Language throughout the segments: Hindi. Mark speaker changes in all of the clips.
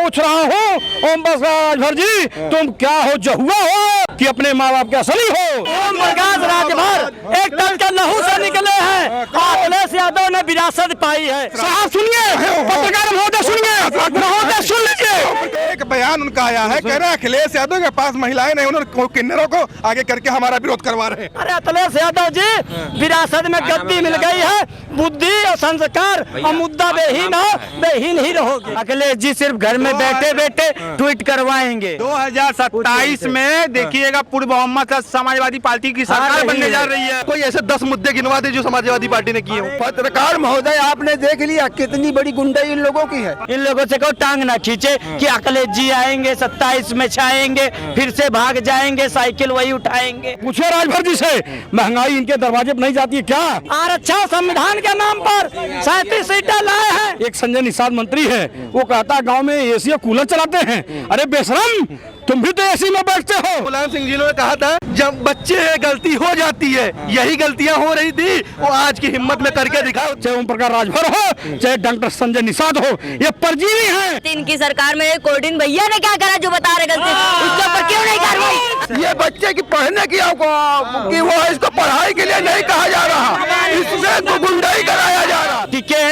Speaker 1: पूछ रहा हूँ ओम प्रकाश राजभर जी, तुम क्या हो, जहुआ हो कि अपने माँ बाप के असली हो?
Speaker 2: ओम प्रकाश राजभर एक तन के लहू से निकले हैं। अखिलेश यादव ने विरासत पाई है।
Speaker 1: साहब सुनिए, पत्रकार महोदय सुनिए, महोदय सुन लीजिए।
Speaker 3: एक बयान उनका आया है, कह रहे हैं अखिलेश यादव के पास महिलाएं नहीं, उन्होंने किन्नरों को आगे करके हमारा विरोध करवा रहे हैं।
Speaker 2: अरे अखिलेश यादव जी, विरासत में गद्दी मिल गई है, बुद्धि और संस्कार और मुद्दा बेहीन हो, बेहीन ही रहोगे।
Speaker 4: अखिलेश जी सिर्फ घर में बैठे बैठे ट्वीट करवाएंगे। 2027 में देखिएगा पूर्व मोहम्मद समाजवादी पार्टी की सरकार बनने जा रही है।
Speaker 3: कोई ऐसे 10 मुद्दे गिनवा दे जो समाजवादी पार्टी ने किए हों।
Speaker 4: पत्रकार महोदय, आपने देख लिया कितनी बड़ी गुंडाई इन लोगों की है। इन लोगों से को टांग ना खींचे कि अखिलेश जी आएंगे 27 में छाएंगे, फिर से भाग जाएंगे, साइकिल वही उठाएंगे।
Speaker 1: पूछो राजभर जी से, महंगाई इनके दरवाजे पर नहीं जाती है क्या?
Speaker 2: आरक्षण संविधान के नाम पर 37 सीटें लाए हैं।
Speaker 1: एक संजय निषाद मंत्री है, वो कहता गांव में एसी और कूलर चलाते हैं। अरे बेशरम, तुम भी तो एसी में बैठते हो।
Speaker 3: मुलायम सिंह जी ने कहा था जब बच्चे गलती हो जाती है, यही गलतियां हो रही थी, वो आज की हिम्मत में करके दिखाओ।
Speaker 1: चाहे ओम प्रकाश राजभर हो, चाहे डॉक्टर संजय निषाद हो, ये परजीवी हैं।
Speaker 5: इनकी सरकार में कोर्डिन भैया ने क्या करा जो बता रहे गलती, उसके ऊपर क्यों नहीं कार्रवाई?
Speaker 4: ये बच्चे की पढ़ने की कि वो इसको पढ़ाई के लिए नहीं कहा जा रहा, इससे तो गुंडाई कराया जा रहा।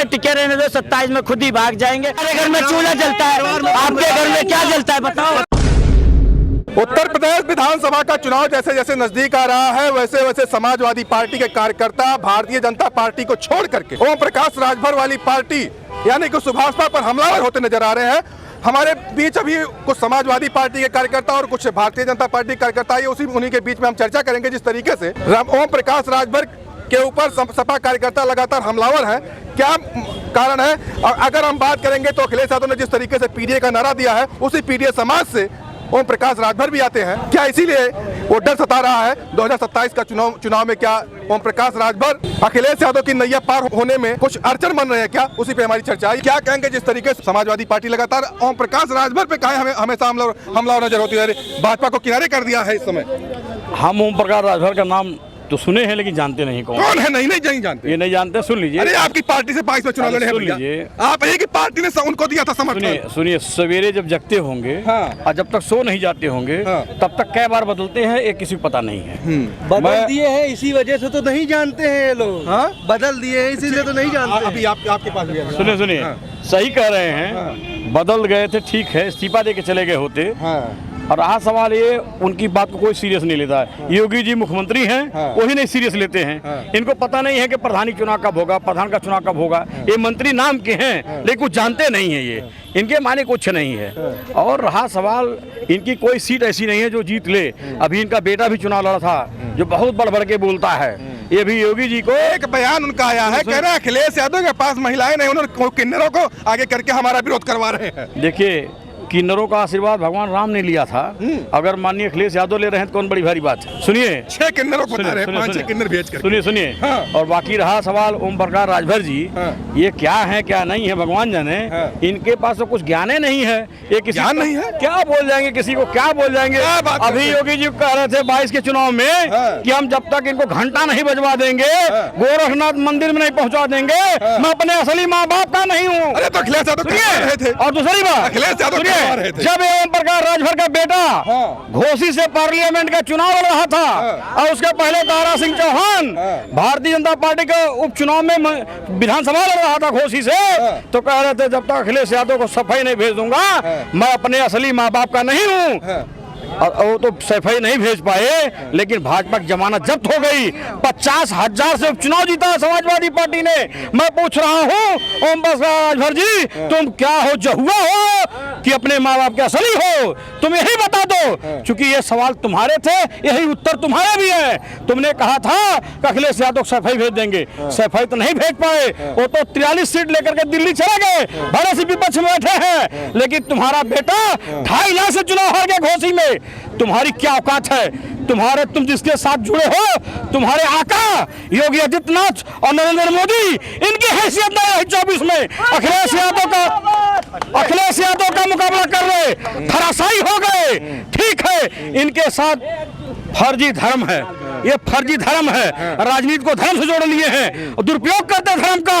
Speaker 4: टिके रहने दो, 27 में खुद ही भाग जाएंगे। हमारे घर में चूल्हा जलता है, आपके घर में क्या जलता है बताओ?
Speaker 3: उत्तर प्रदेश विधानसभा का चुनाव जैसे जैसे नजदीक आ रहा है, वैसे वैसे समाजवादी पार्टी के कार्यकर्ता भारतीय जनता पार्टी को छोड़ करके ओम प्रकाश राजभर वाली पार्टी यानी कि सुभाषपा पर हमलावर होते नजर आ रहे हैं। हमारे बीच अभी कुछ समाजवादी पार्टी के कार्यकर्ता और कुछ भारतीय जनता पार्टी के कार्यकर्ता, ये उन्हीं के बीच में हम चर्चा करेंगे जिस तरीके से ओम प्रकाश राजभर के ऊपर सपा कार्यकर्ता लगातार हमलावर हैं, क्या कारण है। और अगर हम बात करेंगे तो अखिलेश यादव ने जिस तरीके से पीडीए का नारा दिया है, उसी पीडीए समाज से ओम प्रकाश राजभर भी आते हैं। क्या इसीलिए वो डर सता रहा है 2027 का चुनाव में क्या ओम प्रकाश राजभर अखिलेश यादव की नैया पार होने में कुछ अड़चन बन रहे हैं क्या? उसी पे हमारी चर्चा है। क्या कहेंगे जिस तरीके से समाजवादी पार्टी लगातार ओम प्रकाश राजभर पे कहा हमें हमेशा हमला नजर होती है, भाजपा को किनारे कर दिया है इस समय।
Speaker 1: हम ओम प्रकाश राजभर का नाम तो सुने हैं लेकिन जानते नहीं कौन
Speaker 3: है। नहीं जानते,
Speaker 1: ये नहीं जानते। सुन लीजिए,
Speaker 3: अरे आपकी पार्टी से 22 में चुनाव लड़े हैं,
Speaker 1: सुन लीजिए,
Speaker 3: आप एक ही पार्टी ने उनको दिया था समर्थन।
Speaker 1: सुनिए, सवेरे जब जगते होंगे और जब तक सो नहीं जाते होंगे तब तक कई बार बदलते हैं, एक किसी को पता नहीं है।
Speaker 6: बदल दिए हैं इसी वजह से तो नहीं जानते हैं ये लोग। बदल दिए हैं इसीलिए तो नहीं जानते।
Speaker 3: अभी आपके पास भी है।
Speaker 1: सुनिए, सही कह रहे हैं, बदल गए थे, ठीक है, इस्तीफा दे के चले गए होते। और रहा सवाल ये, उनकी बात को कोई सीरियस नहीं लेता है। योगी जी मुख्यमंत्री हैं, वही नहीं सीरियस लेते हैं। इनको पता नहीं है कि प्रधानी चुनाव कब होगा, प्रधान का चुनाव कब होगा। ये मंत्री नाम के हैं लेकिन कुछ जानते नहीं है, ये इनके माने कुछ नहीं है। और रहा सवाल, इनकी कोई सीट ऐसी नहीं है जो जीत ले। अभी इनका बेटा भी चुनाव लड़ा था, जो बहुत बढ़ बढ़ के बोलता है। ये भी योगी जी को
Speaker 3: एक बयान उनका आया है, कह रहे हैं अखिलेश यादव के पास महिलाएं नहीं, उन्होंने किन्नरों को आगे करके हमारा विरोध करवा रहे हैं।
Speaker 1: देखिए, किन्नरों का आशीर्वाद भगवान राम ने लिया था। अगर माननीय अखिलेश यादव ले रहे हैं तो कौन बड़ी भारी बात है। सुनिए,
Speaker 3: 6 किन्नरों को बता रहे हैं, 5-6 किन्नर भेज कर।
Speaker 1: सुनिए। और बाकी रहा सवाल ओम प्रकाश राजभर जी, ये क्या है क्या नहीं है भगवान जाने। इनके पास तो कुछ ज्ञान नहीं है। ये किसी
Speaker 3: ज्ञान नहीं है,
Speaker 1: क्या बोल जाएंगे, किसी को क्या बोल जाएंगे। अभी योगी जी कह रहे थे 22 के चुनाव में कि हम जब तक इनको घंटा नहीं बजवा देंगे, गोरखनाथ मंदिर में नहीं पहुँचा देंगे, मैं अपने असली माँ बाप का नहीं हूँ।
Speaker 3: अरे तो अखिलेश यादव।
Speaker 1: और दूसरी बात,
Speaker 3: अखिलेश यादव
Speaker 1: जब ओम प्रकाश राजभर का बेटा घोसी से पार्लियामेंट का चुनाव लड़ रहा था और उसके पहले दारा सिंह चौहान भारतीय जनता पार्टी के उपचुनाव में विधानसभा लड़ रहा था घोसी से, तो कह रहे थे जब तक अखिलेश यादव को सफाई नहीं भेज दूंगा, मैं अपने असली माँ बाप का नहीं हूँ। और वो तो सफाई नहीं भेज पाए, लेकिन भाजपा की जमानत जब्त हो गई। 50,000 से उपचुनाव जीता समाजवादी पार्टी ने। मैं पूछ रहा हूँ ओम प्रकाश राजभर जी, तुम क्या हो, जहुआ हो कि अपने माँ बाप के असली हो? तुम यही बता दो, क्योंकि ये सवाल तुम्हारे थे, यही उत्तर तुम्हारे भी है। तुमने कहा था कि अखिलेश यादव सफाई भेज देंगे, सफाई तो नहीं भेज पाए। वो तो 43 सीट लेकर के दिल्ली चले गए, बड़े से विपक्ष में बैठे हैं। लेकिन तुम्हारा बेटा 2.5 लाख से चुनाव हार गया घोसी में। तुम्हारी क्या औकात है? तुम जिसके साथ जुड़े हो, तुम्हारे आका योगी आदित्यनाथ और नरेंद्र मोदी, इनकी हैसियत नहीं है 24 में। अखिलेश यादव का मुकाबला कर रहे, धराशायी हो गए। ठीक है, इनके साथ फर्जी धर्म है, ये फर्जी धर्म है। राजनीति को धर्म से जोड़ लिए हैं और दुरुपयोग करते हैं धर्म का।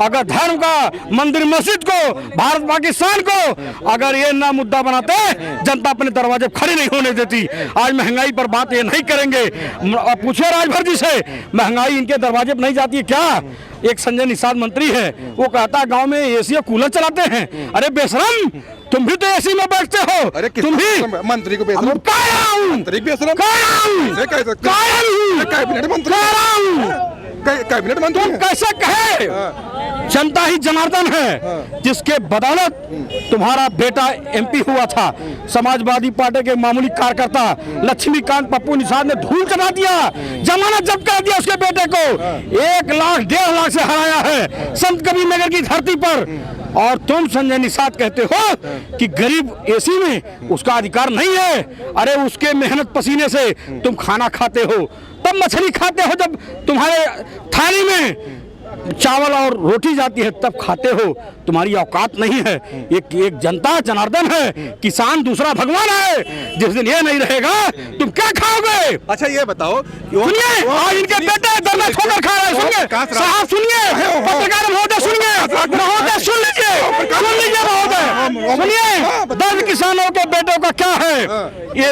Speaker 1: अगर धर्म का, मंदिर मस्जिद को, भारत पाकिस्तान को अगर ये ना मुद्दा बनाते, जनता अपने दरवाजे खड़ी नहीं होने देती। आज महंगाई पर बात ये नहीं करेंगे। पूछो राजभर जी से, महंगाई इनके दरवाजे पर नहीं जाती है क्या? एक संजय निषाद मंत्री है, वो कहता है गांव में एसी और कूलर चलाते हैं। अरे बेशरम, तुम भी तो एसी में बैठते हो।
Speaker 3: अरे
Speaker 1: तुम भी
Speaker 3: मंत्री को बेशरम, मंत्री बेशरम, कैबिनेट मंत्री, कैबिनेट मंत्री
Speaker 1: तुम कैसे कहे? जनता ही जनार्दन है, जिसके बदौलत तुम्हारा बेटा एमपी हुआ था। समाजवादी पार्टी के मामूली कार्यकर्ता लक्ष्मीकांत पप्पू निषाद ने धूल चढ़ा दिया, जमानत जब्त कर दिया उसके बेटे को। 1 लाख 1.5 लाख से हराया है संत कबीर नगर की धरती पर। और तुम संजय निषाद कहते हो कि गरीब एसी में उसका अधिकार नहीं है। अरे उसके मेहनत पसीने से तुम खाना खाते हो, तब मछली खाते हो, जब तुम्हारे थाली में चावल और रोटी जाती है तब खाते हो। तुम्हारी औकात नहीं है। एक जनता जनार्दन है, किसान दूसरा भगवान है। जिस दिन ये नहीं रहेगा तुम क्या खाओगे?
Speaker 3: अच्छा ये बताओ,
Speaker 1: सुनिए, आज इनके बेटे दरना ठोकर खा रहे हैं। सुनिए साहब, सुनिए पत्रकार महोदय, सुनिए महोदय, सुन लीजिए महोदय, सुनिए। 10 किसानों के बेटों का क्या है? ये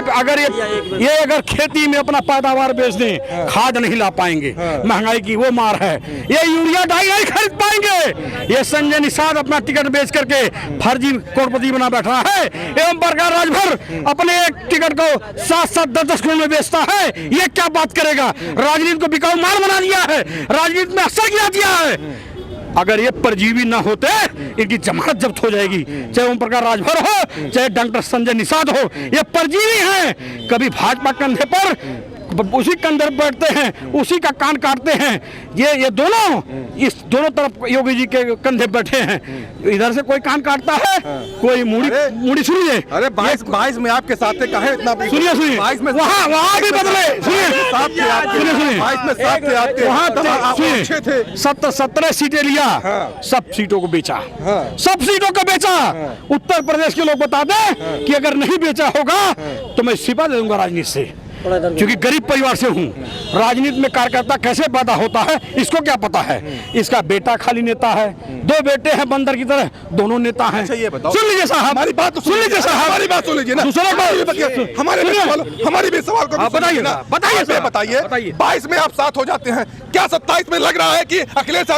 Speaker 1: अगर खेती में अपना पैदावार बेच दें, खाद नहीं ला पाएंगे। महंगाई की वो मार है, ये यूरिया डाई नहीं खरीद पाएंगे। ये संजय निषाद अपना टिकट बेच करके फर्जी करोड़पति बना बैठा है। एवं प्रकार राजभर अपने एक टिकट को 7-7, 10-10 करोड़ में बेचता है। ये क्या बात करेगा? राजनीति को बिकाऊ माल बना दिया है, राजनीति में असर गिरा दिया है। अगर ये परजीवी ना होते, इनकी जमानत जब्त हो जाएगी। चाहे ओम प्रकाश राजभर हो, चाहे डॉक्टर संजय निषाद हो, ये परजीवी हैं। कभी भाजपा कंधे पर उसी कंधे पर बैठते हैं, उसी का कान काटते हैं। ये दोनों इस दोनों तरफ योगी जी के कंधे बैठे हैं। इधर से कोई कान काटता है, कोई मुड़ी। सुनिए,
Speaker 3: अरे 22 में आपके साथ थे, काहे इतना?
Speaker 1: सुनिए 22 में वहाँ भी बदले। सुनिए
Speaker 3: 22 में साथ थे आपके,
Speaker 1: वहाँ
Speaker 3: अच्छे थे।
Speaker 1: 17 सीटें लिया, सब सीटों को बेचा, सब सीटों को बेचा। उत्तर प्रदेश के लोग बता दें कि अगर नहीं बेचा होगा तो मैं इस्तीफा दे दूंगा राजनीति से, क्योंकि गरीब परिवार से हूँ। राजनीति में कार्यकर्ता कैसे पैदा होता है इसको क्या पता है? इसका बेटा खाली नेता है, 2 बेटे हैं बंदर की तरह, दोनों नेता हैं।
Speaker 3: ये बताओ,
Speaker 1: सुन लीजिए साहब,
Speaker 3: हमारी बात
Speaker 1: सुन लीजिए साहब,
Speaker 3: हमारी बात सुन लीजिए ना।
Speaker 1: दूसरे को
Speaker 3: हमारे भी सवाल को
Speaker 1: बताइए ना,
Speaker 3: बताइए। 22 में आप साथ हो जाते हैं, क्या 27 में लग रहा है कि अखिलेश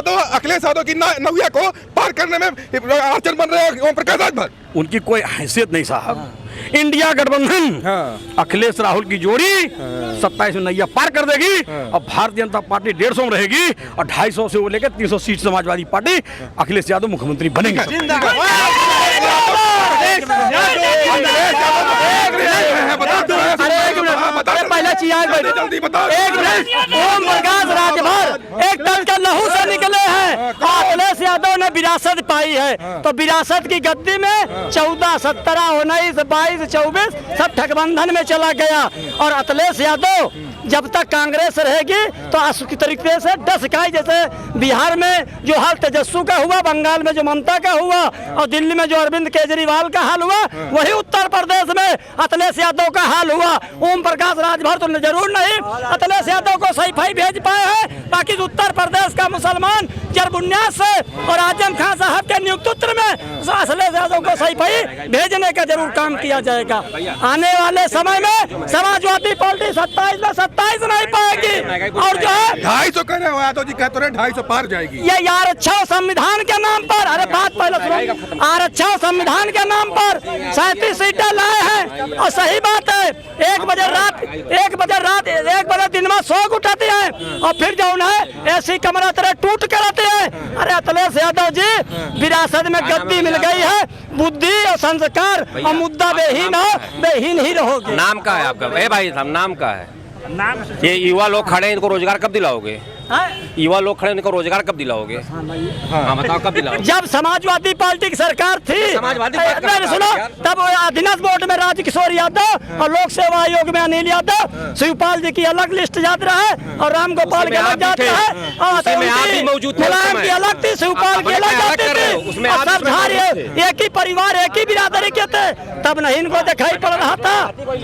Speaker 3: यादव की नौया को पार करने में अड़चन बन रहे हैं ओम प्रकाश राजभर?
Speaker 1: उनकी कोई हैसियत नहीं साहब। इंडिया गठबंधन अखिलेश राहुल की जोड़ी 27 में नैया पार कर देगी। और भारतीय जनता पार्टी 150 में रहेगी और 250 से वो लेकर 300 सीट समाजवादी पार्टी, अखिलेश यादव मुख्यमंत्री बनेंगे।
Speaker 2: पहले चीज ओम प्रकाश राजभर एक दल के लहू से निकले हैं। अखिलेश यादव ने विरासत पाई है, तो विरासत की गद्दी में 14, 17, 19, 22, 24 सब ठगबंधन में चला गया। और अखिलेश यादव जब तक कांग्रेस रहेगी तो असुखी तरीके से डस खाई। जैसे बिहार में जो हाल तेजस्वी का हुआ, बंगाल में जो ममता का हुआ और दिल्ली में जो अरविंद केजरीवाल का हाल हुआ, वही उत्तर प्रदेश में अखिलेश यादव का हाल हुआ। ओम प्रकाश राजभर तो जरूर नहीं अखिलेश यादव को सही भेज पाए हैं, बाकी उत्तर प्रदेश का मुसलमान जरबुनियाद से और आजम खान साहब के नियुक्तित्व में अखिलेश यादव को सही भेजने का जरूर काम किया जाएगा। आने वाले समय में समाजवादी पार्टी 27 नहीं पाएगी। और जो है
Speaker 3: 250 कह रहे हो यादव जी, कहते रहे 250 पार जाएगी।
Speaker 2: ये आरक्षण संविधान के नाम पर, अरे बात पहले सुनो, आरक्षण संविधान के नाम पर 37 सीटें लाए हैं। और सही बात है, 1 बजे दिन में 100 उठाते हैं और फिर जो है ऐसी कमरा तरह टूट कर आते हैं। अरे अखिलेश यादव जी, विरासत में गद्दी मिल गई है, बुद्धि और संस्कार और मुद्दा बेहीन ही रहोगे।
Speaker 7: नाम का है आपका? भाई साहब नाम का है? ये युवा लोग खड़े हैं, इनको रोजगार कब दिलाओगे? युवा लोग खड़े, इनको रोजगार कब दिलाओगे? हाँ बताओ, कब दिलाओगे?
Speaker 2: जब समाजवादी पार्टी की सरकार थी, सुनो, तब अधीनस्थ बोर्ड में राजकिशोर यादव और लोक सेवा आयोग में अनिल यादव, शिवपाल जी की अलग लिस्ट जाती रहे और राम गोपाल की अलग जाती है, मुलायम की अलग थी, शिवपाल की अलग जाती थी। एक ही परिवार एक ही बिरादरी के थे, तब नहीं इनको दिखाई पड़ रहा था।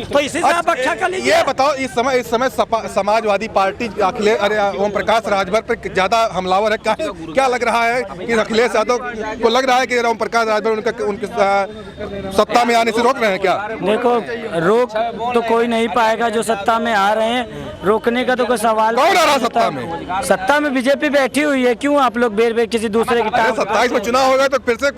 Speaker 2: तो इसी से आप रक्षा कर लीजिए।
Speaker 3: ये बताओ, इस समय समाजवादी पार्टी अखिलेश ओम प्रकाश राजभर पर ज्यादा हमलावर है, क्या लग रहा है कि अखिलेश यादव को लग रहा है कि ओम प्रकाश राजभर उनके सत्ता में आने से रोक रहे हैं क्या?
Speaker 2: देखो, रोक तो कोई नहीं पाएगा, जो सत्ता में आ रहे हैं, रोकने का तो कोई सवाल।
Speaker 3: कौन आ रहा सत्ता में?
Speaker 2: सत्ता में बीजेपी बैठी हुई है, क्यों आप लोग बेर बेर किसी दूसरे की
Speaker 3: 27 में चुनाव होगा तो फिर से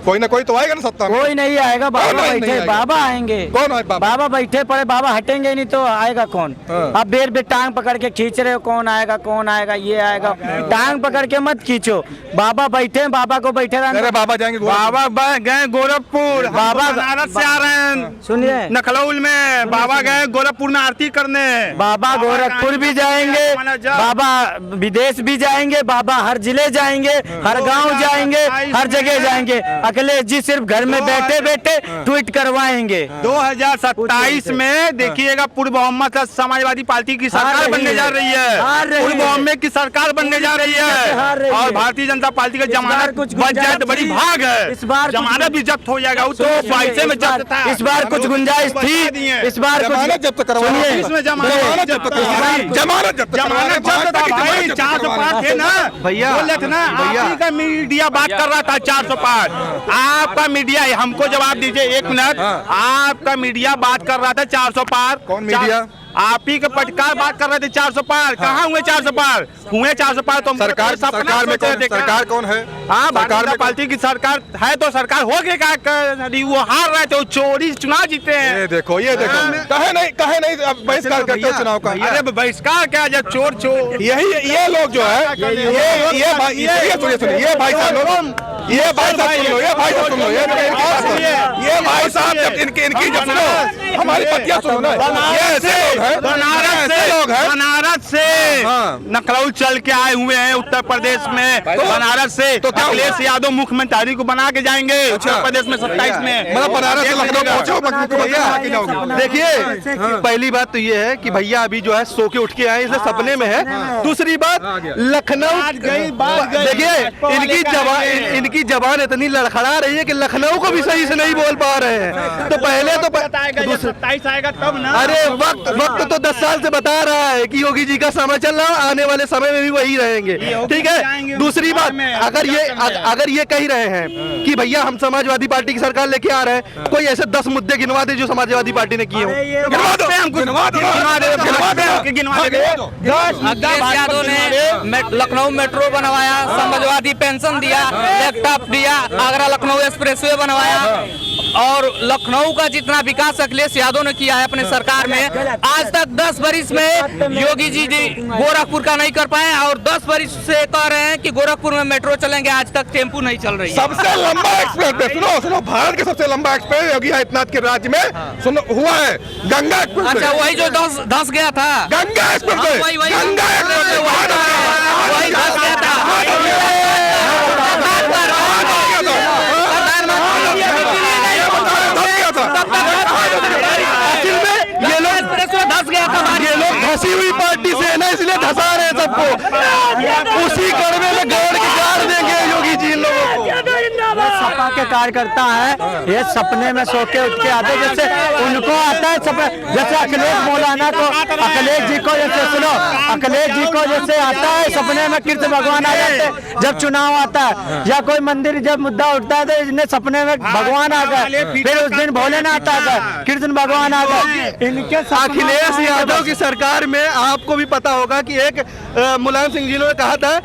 Speaker 3: कोई ना कोई तो आएगा ना सत्ता में।
Speaker 2: कोई नहीं आएगा, बाबा बैठे, बाबा आएंगे।
Speaker 3: कौन आए बाबा?
Speaker 2: बाबा बैठे पड़े, बाबा हटेंगे नहीं तो आएगा कौन? अब बेर बेर टांग पकड़ के खींच रहे हो, कौन आएगा कौन आएगा, ये आएगा, टांग पकड़ के मत खींचो। बाबा बैठे, बाबा को बैठे रहना।
Speaker 3: बाबा जाएंगे,
Speaker 1: बाबा गए गोरखपुर,
Speaker 2: बाबा
Speaker 1: बनारस से आ रहे हैं,
Speaker 2: सुनिए,
Speaker 1: नखलौल में। बाबा गए गोरखपुर में आरती करने।
Speaker 2: बाबा गोरखपुर भी जाएंगे, बाबा विदेश भी जाएंगे, बाबा हर जिले जाएंगे, हर गांव जाएंगे, हर जगह जाएंगे। अखिलेश जी सिर्फ घर में बैठे बैठे ट्वीट करवाएंगे।
Speaker 1: 2027 में देखिएगा, पूर्व मोहम्मद समाजवादी पार्टी की सरकार बनने जा रही है, पूर्व मोहम्मद की सरकार बनने जा रही है, और भारतीय जनता पार्टी का जमानत बच जाए तो बड़ी भाग है।
Speaker 2: इस बार
Speaker 1: जमानत भी जब्त हो जाएगा, तो पैसे में जब्त था।
Speaker 2: इस बार कुछ गुंजाइश थी, इस बार
Speaker 3: जमानत जब्त करवाना,
Speaker 1: इसमें जमानत जब्त था भाई। 400 पार थे ना भैया, बोले थे ना, आप का मीडिया बात कर रहा था 400 पार। आपका मीडिया, हमको जवाब दीजिए 1 मिनट। आपका मीडिया बात कर रहा था 400 पार।
Speaker 3: कौन मीडिया?
Speaker 1: आप ही के पटकार बात कर रहे थे 400 पार। कहाँ हुए 400 पार? हुए 400 पार तो
Speaker 3: सरकार में सरकार कौन है?
Speaker 1: हाँ, भारतीय जनता पार्टी की सरकार है, तो सरकार हो गई क्या? वो हार रहे थे, वो चोरी चुनाव जीते हैं।
Speaker 3: ये देखो कहे नहीं अब बहिष्कार करते हो चुनाव का।
Speaker 1: अरे बहिष्कार क्या, जब चोर
Speaker 3: ये लोग जो है, ये भाई साहब जब इनकी जब सुनो, हमारी पतियां सुनो ना, ये ऐसे लोग हैं,
Speaker 1: बनारस से नखलौल चल के आए हुए हैं उत्तर प्रदेश में। बनारस से तो अखिलेश यादव मुख्यमंत्री को बना के जाएंगे उत्तर प्रदेश में 27 में।
Speaker 3: मतलब बनारस से लखनऊ पहुंचो।
Speaker 6: देखिए, पहली बात तो ये है कि भैया अभी जो है सो के उठ के आए, इसलिए सपने में है। दूसरी बात, लखनऊ देखिए, इनकी जबान इतनी लड़खड़ा रही है कि लखनऊ को भी सही से नहीं बोल पा रहे हैं। तो पहले तो
Speaker 1: 27 आएगा तब ना।
Speaker 6: अरे वक्त तो 10 साल से बता रहा है कि योगी जी का समय चल रहा है, आने वाले समय में भी वही रहेंगे, ठीक है। दूसरी बात, अगर ये कह रहे हैं कि भैया हम समाजवादी पार्टी की सरकार लेके आ रहे हैं, कोई ऐसे 10 मुद्दे गिनवा दे जो समाजवादी पार्टी ने किए हो।
Speaker 8: अखिलेश यादव ने लखनऊ मेट्रो बनवाया, समाजवादी पेंशन दिया, लैपटॉप दिया, आगरा लखनऊ एक्सप्रेसवे बनवाया, और लखनऊ का जितना विकास अखिलेश यादव ने किया है अपने सरकार में, आज तक 10 बरिस में योगी जी गोरखपुर का नहीं कर पाए, और 10 बरिस से कह रहे हैं कि गोरखपुर में मेट्रो चलेंगे, आज तक टेम्पू नहीं चल रही है।
Speaker 3: सबसे लंबा एक्सप्रेस, सुनो, भारत के सबसे लंबा एक्सप्रेस योगी आदित्यनाथ के राज्य में सुनो हुआ है, गंगा एक्सप्रेस।
Speaker 8: अच्छा, वही जो धंस गया था,
Speaker 3: गंगा एक्सप्रेस, गंगा एक्सप्रेस
Speaker 8: वही धंस गया था।
Speaker 6: ये लोग धसी हुई पार्टी से है ना, इसलिए धसा रहे हैं सबको। उसी कड़वे में गौड़ के गाड़ देंगे योगी जी इन लोगों को।
Speaker 2: सपा के कार्यकर्ता है, ये सपने में सो के उठ के आते, जैसे उनको आता है सपने, जैसे अखिलेश मौलाना को, अखिलेश जी को जैसे सुनो, अखिलेश जी को जैसे आता है सपने में कृष्ण भगवान आ जाते हैं जब चुनाव आता है, या कोई मंदिर जब मुद्दा उठता है तो इन्हें सपने में भगवान आ गए, फिर उस दिन भोलेनाथ आ गए, कृष्ण भगवान आ गए। इनके
Speaker 6: अखिलेश यादव की सरकार में आपको भी पता होगा कि एक मुलायम सिंह जी ने कहा था,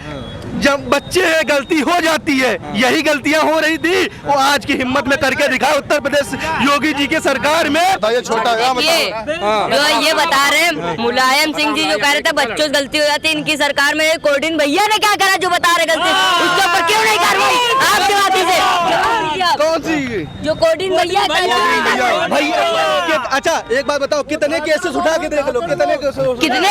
Speaker 6: जब बच्चे गलती हो जाती है, यही गलतियां हो रही थी, वो आज की हिम्मत में करके दिखा उत्तर प्रदेश योगी जी के सरकार में।
Speaker 3: छोटा
Speaker 5: जो ये बता रहे मुलायम सिंह जी जो कह रहे थे बच्चों से गलती हो जाती है, इनकी सरकार में कोडिन भैया ने क्या करा जो बता रहे गलती, उसके ऊपर क्यों नहीं कार्रवाई आपके बाती से?
Speaker 6: कौन सी
Speaker 5: जो कोडिन भैया
Speaker 6: भैया? अच्छा एक बात बताओ, कितने केसेस उठा के देख लो, कितने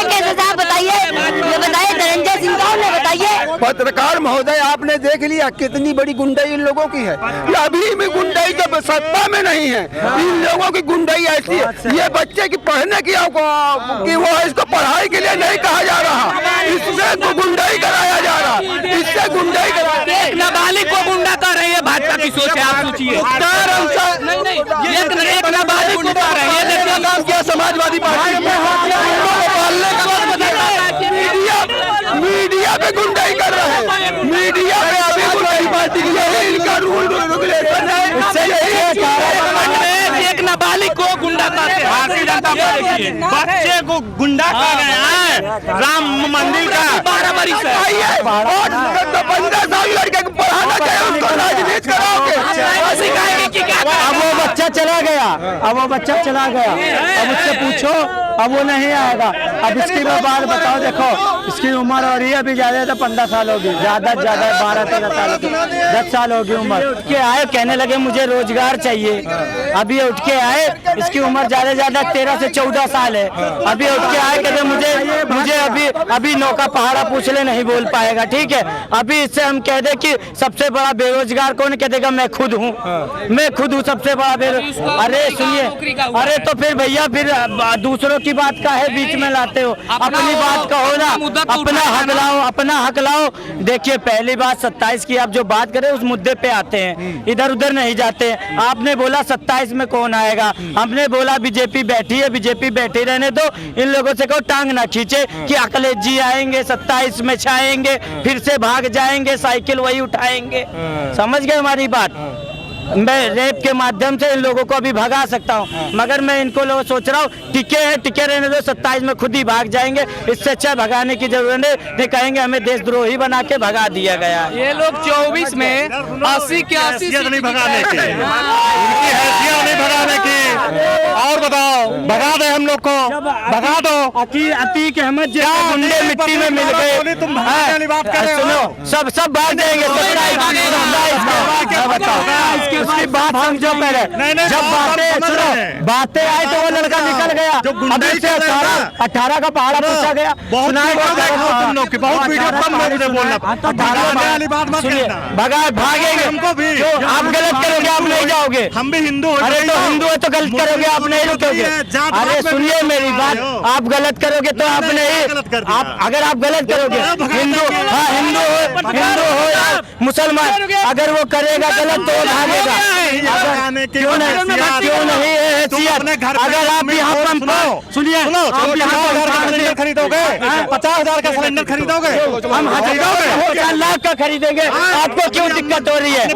Speaker 5: केसेस आप बताइए, ये बताइए धनंजय सिंह कौन ने बताइए?
Speaker 4: पत्रकार महोदय, आपने देख लिया कितनी बड़ी गुंडाई इन लोगों की है। अभी भी गुंडाई जब सत्ता में नहीं है, इन लोगों की गुंडाई ऐसी है। ये बच्चे की पढ़ने की कि वो इसको पढ़ाई के लिए नहीं कहा जा रहा, इससे गुंडाई कराया जा रहा, इससे गुंडाई
Speaker 8: नाबालिग को गुंडा कर रही है भाजपा की की सोच है, आप सोचिए। नहीं, एक नाबालिग को मार रहे हैं, ये देखिए
Speaker 6: काम किया समाजवादी पार्टी में पालने का वक्त बदल रहा है। मीडिया पे गुंडाई कर रहे हैं, मीडिया पे अभी गुंडाई पार्टी के लिए इनका रूल रेगुलेशन है।
Speaker 8: एक नाबालिग को गुंडा कहते हैं। भारतीय जनता पार्टी बच्चे को गुंडा कह रहे हैं। राम मंदिर का 12 बरिस है,
Speaker 6: 15 साल लड़के को पढ़ाना चाहिए, उसको राजनीति कराओगे,
Speaker 8: सिखाएंगे कि क्या।
Speaker 2: अब वो बच्चा चला गया, अब उससे पूछो, अब वो नहीं आएगा। अब इसकी मैं बात बताओ, देखो इसकी उम्र हो रही है अभी ज्यादा 15 साल होगी, ज्यादा 12-13 साल होगी, 10 साल होगी उम्र। उठ के आए, कहने लगे मुझे रोजगार चाहिए। अभी उठ के आए, इसकी उम्र ज्यादा 13 से 14 साल है। अभी उठ के आए, कहते मुझे अभी नौका पहाड़ा पूछ ले, नहीं बोल पाएगा, ठीक है। अभी इससे हम कह दे कि सबसे बड़ा बेरोजगार कौन, कह देगा मैं खुद हूँ सबसे बड़ा बेरोजगार। अरे सुनिए, अरे तो फिर भैया फिर दूसरों की बात का है बीच में लाते हो, अपनी बात कहो ना, अपना हक लाओ। देखिए पहली बात 27 की आप जो बात करें उस मुद्दे पे आते हैं, इधर उधर नहीं जाते हैं। आपने बोला 27 में कौन आएगा, हमने बोला बीजेपी बैठी है, बीजेपी बैठी रहने दो। इन लोगों से कहो टांग ना खींचे कि अखिलेश जी आएंगे 27 में छाएंगे, फिर से भाग जाएंगे, साइकिल वही उठाएंगे। समझ गए हमारी बात। मैं रेप के माध्यम से इन लोगों को अभी भगा सकता हूँ, मगर मैं इनको लोग सोच रहा हूँ टिके रहने दो, 27 में खुद ही भाग जाएंगे। इससे अच्छा भगाने की जरूरत नहीं, कहेंगे हमें देशद्रोही बना के भगा दिया गया।
Speaker 8: ये लोग 24 में 80 के 80
Speaker 1: नहीं भगाने की, उनकी हैसियत नहीं भगाने की। और बताओ, भगा दे हम लोग को, भगा दो। अतीक अहमद जी गुंडे मिट्टी में मिल गए, तुम भगाने वाली बात कर रहे हो। सब भाग जाएंगे, उसकी बात समझो पहले। जब बातें आई तो वो लड़का निकल गया, अभी से 18 का पहाड़ा पूछा गया। भागेंगे हमको भी, आप गलत करोगे आप नहीं जाओगे। हम भी हिंदू, अरे तो हिंदू है तो गलत करोगे आप नहीं रुकोगे। अरे सुनिए मेरी बात, आप गलत करोगे तो आप नहीं, आप अगर आप गलत करोगे, हिंदू हो या मुसलमान, अगर वो करेगा गलत तो वो भागेगा। क्यों नहीं हैसियत? अगर आप यहाँ पर सुनिए, आप यहाँ पर सिलेंडर खरीदोगे, 50,000 का सिलेंडर खरीदोगे, हम 1,000 लाख का खरीदेंगे, आपको क्यों दिक्कत हो रही है?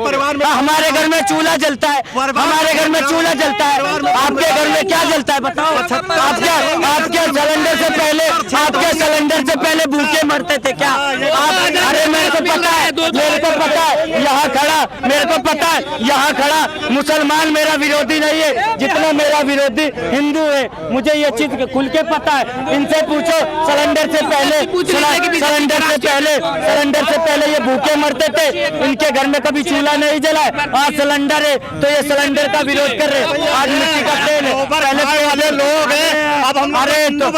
Speaker 1: हमारे घर में चूल्हा जलता है, हमारे घर में चूल्हा जलता है, आपके घर में क्या जलता है बताओ? आपके सिलेंडर से पहले भूखे मरते थे क्या? अरे मेरे को पता है, यहाँ खड़ा, मेरे को पता है यहाँ खड़ा मुसलमान मेरा विरोधी नहीं है जितना मेरा विरोधी हिंदू है। मुझे ये चीज खुल के पता है। इनसे पूछो, सिलेंडर से पहले ये भूखे मरते थे, इनके घर में कभी चूल्हा नहीं जला है। आज सिलेंडर है तो ये सिलेंडर का विरोध कर रहे। आज मिट्टी का तेल है, पहले लोग हैं, अब हम अरे तो